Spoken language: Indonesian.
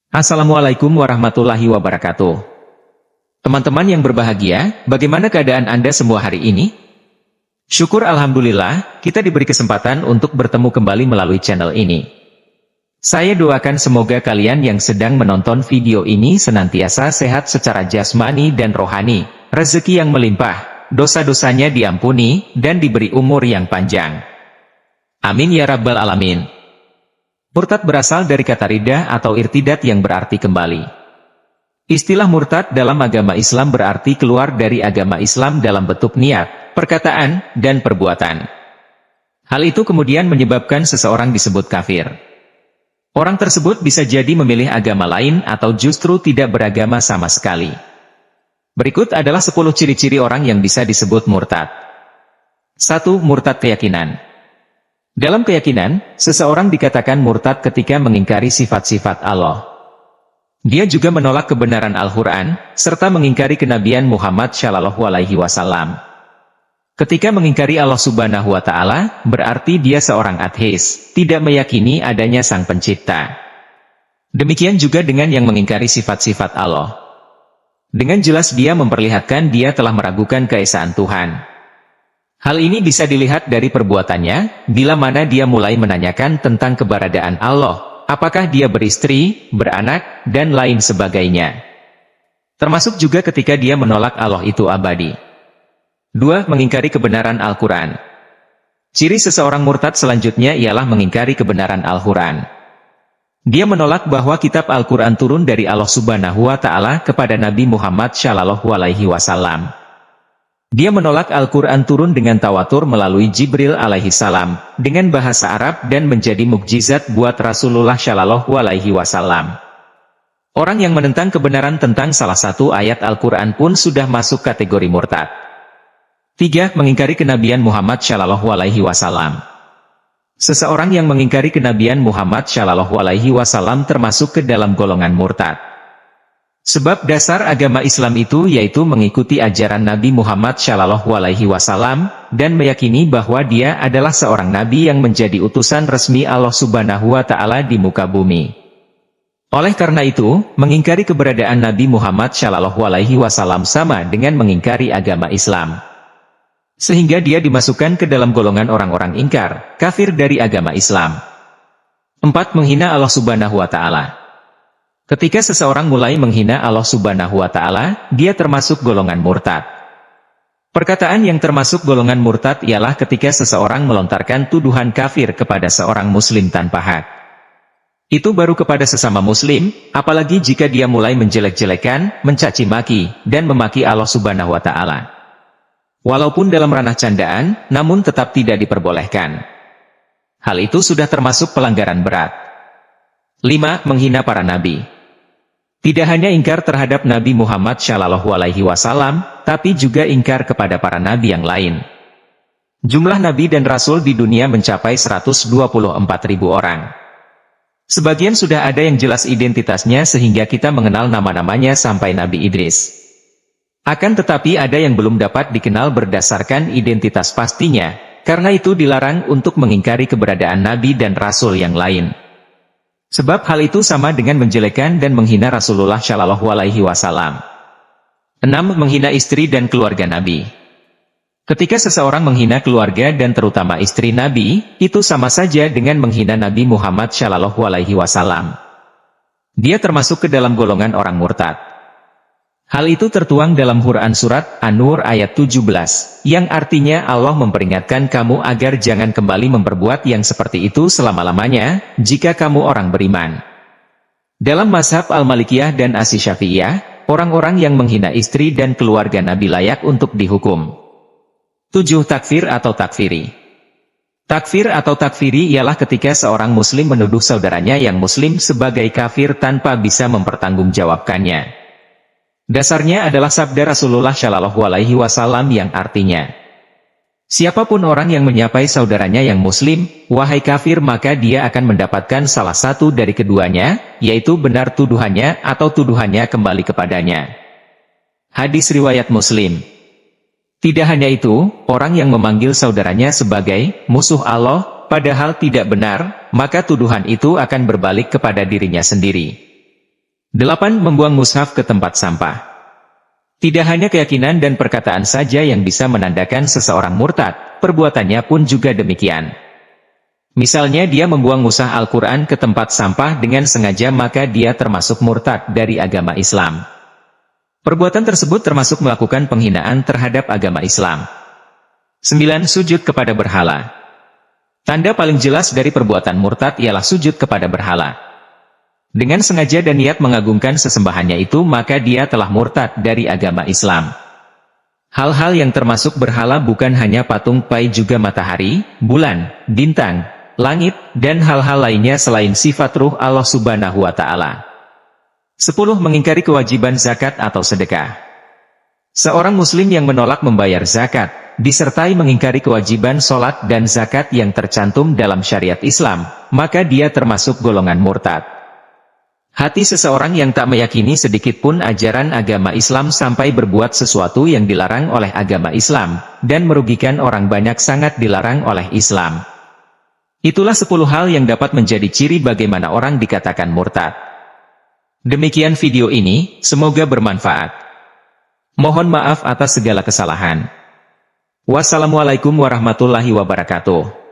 Assalamualaikum warahmatullahi wabarakatuh. Teman-teman yang berbahagia, bagaimana keadaan Anda semua hari ini? Syukur Alhamdulillah, kita diberi kesempatan untuk bertemu kembali melalui channel ini. Saya doakan semoga kalian yang sedang menonton video ini senantiasa sehat secara jasmani dan rohani, rezeki yang melimpah, dosa-dosanya diampuni, dan diberi umur yang panjang. Amin ya rabbal alamin. Murtad berasal dari kata ridah atau irtidat yang berarti kembali. Istilah murtad dalam agama Islam berarti keluar dari agama Islam dalam bentuk niat, perkataan, dan perbuatan. Hal itu kemudian menyebabkan seseorang disebut kafir. Orang tersebut bisa jadi memilih agama lain atau justru tidak beragama sama sekali. Berikut adalah 10 ciri-ciri orang yang bisa disebut murtad. 1. Murtad keyakinan. Dalam keyakinan, seseorang dikatakan murtad ketika mengingkari sifat-sifat Allah. Dia juga menolak kebenaran Al-Quran, serta mengingkari kenabian Muhammad SAW. Ketika mengingkari Allah Subhanahu wa Ta'ala, berarti dia seorang ateis, tidak meyakini adanya Sang Pencipta. Demikian juga dengan yang mengingkari sifat-sifat Allah. Dengan jelas dia memperlihatkan dia telah meragukan keesaan Tuhan. Hal ini bisa dilihat dari perbuatannya, bila mana dia mulai menanyakan tentang keberadaan Allah, apakah dia beristri, beranak, dan lain sebagainya. Termasuk juga ketika dia menolak Allah itu abadi. 2. Mengingkari kebenaran Al-Quran. Ciri seseorang murtad selanjutnya ialah mengingkari kebenaran Al-Quran. Dia menolak bahwa kitab Al-Quran turun dari Allah Subhanahu wa Ta'ala kepada Nabi Muhammad SAW. Dia menolak Al-Quran turun dengan tawatur melalui Jibril alaihi salam, dengan bahasa Arab dan menjadi mukjizat buat Rasulullah Shallallahu alaihi wasallam. Orang yang menentang kebenaran tentang salah satu ayat Al-Quran pun sudah masuk kategori murtad. 3. Mengingkari kenabian Muhammad Shallallahu alaihi wasallam. Seseorang yang mengingkari kenabian Muhammad Shallallahu alaihi wasallam termasuk ke dalam golongan murtad. Sebab dasar agama Islam itu yaitu mengikuti ajaran Nabi Muhammad SAW dan meyakini bahwa dia adalah seorang nabi yang menjadi utusan resmi Allah Subhanahu wa Ta'ala di muka bumi. Oleh karena itu, mengingkari keberadaan Nabi Muhammad SAW sama dengan mengingkari agama Islam. Sehingga dia dimasukkan ke dalam golongan orang-orang ingkar, kafir dari agama Islam. 4. Menghina Allah Subhanahu wa Ta'ala. Ketika seseorang mulai menghina Allah Subhanahu wa Ta'ala, dia termasuk golongan murtad. Perkataan yang termasuk golongan murtad ialah ketika seseorang melontarkan tuduhan kafir kepada seorang muslim tanpa hak. Itu baru kepada sesama muslim, apalagi jika dia mulai menjelek-jelekan, mencaci maki, dan memaki Allah Subhanahu wa Ta'ala. Walaupun dalam ranah candaan, namun tetap tidak diperbolehkan. Hal itu sudah termasuk pelanggaran berat. 5. Menghina para nabi. Tidak hanya ingkar terhadap Nabi Muhammad SAW, tapi juga ingkar kepada para nabi yang lain. Jumlah nabi dan rasul di dunia mencapai 124.000 orang. Sebagian sudah ada yang jelas identitasnya sehingga kita mengenal nama-namanya sampai Nabi Idris. Akan tetapi ada yang belum dapat dikenal berdasarkan identitas pastinya, karena itu dilarang untuk mengingkari keberadaan nabi dan rasul yang lain. Sebab hal itu sama dengan menjelekkan dan menghina Rasulullah Shallallahu alaihi wasallam. 6. Menghina istri dan keluarga Nabi. Ketika seseorang menghina keluarga dan terutama istri Nabi, itu sama saja dengan menghina Nabi Muhammad Shallallahu alaihi wasallam. Dia termasuk ke dalam golongan orang murtad. Hal itu tertuang dalam Quran Surat An-Nur ayat 17, yang artinya Allah memperingatkan kamu agar jangan kembali memperbuat yang seperti itu selama-lamanya, jika kamu orang beriman. Dalam mazhab Al-Malikiyah dan Asy-Syafi'iyah, orang-orang yang menghina istri dan keluarga Nabi layak untuk dihukum. 7. Takfir atau takfiri. Takfir atau takfiri ialah ketika seorang muslim menuduh saudaranya yang muslim sebagai kafir tanpa bisa mempertanggungjawabkannya. Dasarnya adalah sabda Rasulullah Shallallahu alaihi wasallam yang artinya, siapapun orang yang menyapai saudaranya yang muslim, wahai kafir, maka dia akan mendapatkan salah satu dari keduanya, yaitu benar tuduhannya atau tuduhannya kembali kepadanya. Hadis riwayat Muslim. Tidak hanya itu, orang yang memanggil saudaranya sebagai musuh Allah, padahal tidak benar, maka tuduhan itu akan berbalik kepada dirinya sendiri. 8. Membuang mushaf ke tempat sampah. Tidak hanya keyakinan dan perkataan saja yang bisa menandakan seseorang murtad, perbuatannya pun juga demikian. Misalnya dia membuang mushaf Al-Quran ke tempat sampah dengan sengaja, maka dia termasuk murtad dari agama Islam. Perbuatan tersebut termasuk melakukan penghinaan terhadap agama Islam. 9. Sujud kepada berhala. Tanda paling jelas dari perbuatan murtad ialah sujud kepada berhala. Dengan sengaja dan niat mengagungkan sesembahannya itu, maka dia telah murtad dari agama Islam. Hal-hal yang termasuk berhala bukan hanya patung, pai, juga matahari, bulan, bintang, langit, dan hal-hal lainnya selain sifat ruh Allah Subhanahu wa Ta'ala. 10. Mengingkari kewajiban zakat atau sedekah. Seorang muslim yang menolak membayar zakat, disertai mengingkari kewajiban sholat dan zakat yang tercantum dalam syariat Islam, maka dia termasuk golongan murtad. Hati seseorang yang tak meyakini sedikit pun ajaran agama Islam sampai berbuat sesuatu yang dilarang oleh agama Islam, dan merugikan orang banyak sangat dilarang oleh Islam. Itulah 10 hal yang dapat menjadi ciri bagaimana orang dikatakan murtad. Demikian video ini, semoga bermanfaat. Mohon maaf atas segala kesalahan. Wassalamualaikum warahmatullahi wabarakatuh.